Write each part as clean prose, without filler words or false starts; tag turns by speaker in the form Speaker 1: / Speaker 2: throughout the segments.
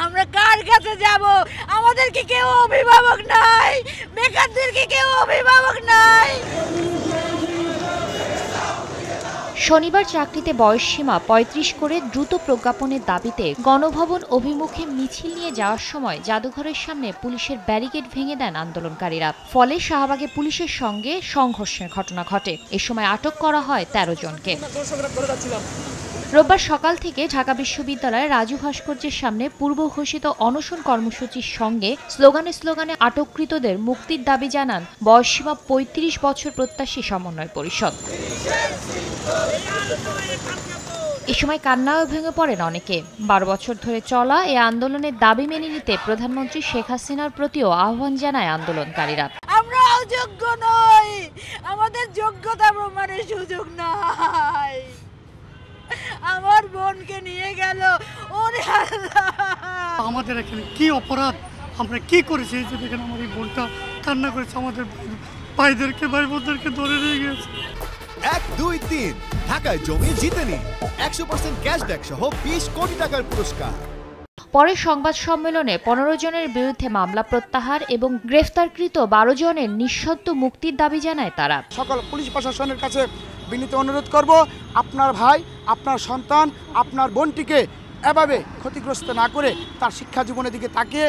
Speaker 1: আমরা কার কাছে যাব? আমাদের কি কেউ অভিভাবক নাই? বেকারদের কি কেউ অভিভাবক নাই?
Speaker 2: শনিবার চাকরিতে বয়সসীমা ৩৫ করে দ্রুত প্রজ্ঞাপনের দাবিতে গণভবন অভিমুখে মিছিল নিয়ে যাওয়ার সময় জাদুঘরের সামনে পুলিশের ব্যারিকেড ভেঙে দেন আন্দোলনকারীরা। ফলে শাহবাগে পুলিশের সঙ্গে সংঘর্ষের ঘটনা ঘটে। এ সময় আটক করা হয় ১৩ জনকে। রোববার সকাল থেকে ঢাকা বিশ্ববিদ্যালয়ের রাজু ভাস্কর্যের সামনে পূর্ব ঘোষিত অনশন কর্মসূচির সঙ্গে স্লোগানে আটককৃতদের মুক্তির দাবি জানান বয়সসীমা ৩৫ বছর প্রত্যাশী সমন্বয় পরিষদ। এ সময় কান্নায় ভেঙে পড়েন অনেকে। ১২ বছর ধরে চলা এ আন্দোলনের দাবি মেনে নিতে প্রধানমন্ত্রী শেখ হাসিনার প্রতিও আহ্বান জানায় আন্দোলনকারীরা।
Speaker 1: আমরা অযোগ্য নই, আমাদের যোগ্যতা প্রমাণের সুযোগ নাই। আমার বোনকে নিয়ে গেল, ওরে আল্লাহ!
Speaker 3: আমাদের এখানে কি অপরাধ, আমরা কি করেছি যে দেখেন আমার এই বোনটা কান্না করেছে, আমাদের ভাইদেরকে ভাই বোনদেরকে ধরে নিয়ে গেছে।
Speaker 4: ১, ২, ৩ ঢাকায় জমি জিতে নিন ১০০% ক্যাশব্যাক সহ ২০ কোটি টাকার পুরস্কার।
Speaker 2: পরে সংবাদ সম্মেলনে ১৫ জনের বিরুদ্ধে মামলা প্রত্যাহার এবং গ্রেফতারকৃত ১২ জনের নিঃশর্ত মুক্তির দাবি জানায় তারা।
Speaker 5: সকল পুলিশ প্রশাসনের কাছে বিনীত অনুরোধ করব, আপনার ভাই, আপনার সন্তান, আপনার বোনটিকে এভাবে ক্ষতিগ্রস্ত না করে তার শিক্ষা জীবনের দিকে তাকিয়ে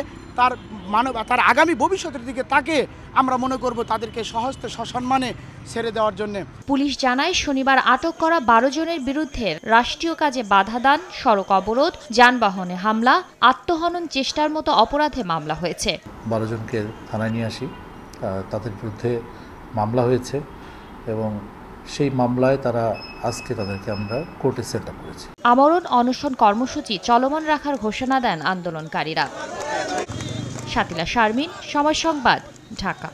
Speaker 5: তার আগামী ভবিষ্যতের দিকে তাকিয়ে আমরা মনে করব তাদেরকে সহস্তে সসম্মানে ছেড়ে দেওয়ার জন্য।
Speaker 2: পুলিশ জানায় শনিবার আটক করা ১২ জনের বিরুদ্ধে রাষ্ট্রীয় কাজে বাধা দান, সড়ক অবরোধ, যানবাহনে হামলা, আত্মহনন চেষ্টার মতো অপরাধে মামলা হয়েছে।
Speaker 6: ১২ জনকে থানায় নিয়ে আসি, তাদের বিরুদ্ধে মামলা হয়েছে এবং সেই মামলায় আজকে তাদেরকে আমরা কোর্টে সেট আপ করেছি।
Speaker 2: আমরণ অনশন কর্মসূচি চলমান রাখার ঘোষণা দেন আন্দোলনকারীরা। শাতিলা শারমিন, সময় সংবাদ, ঢাকা।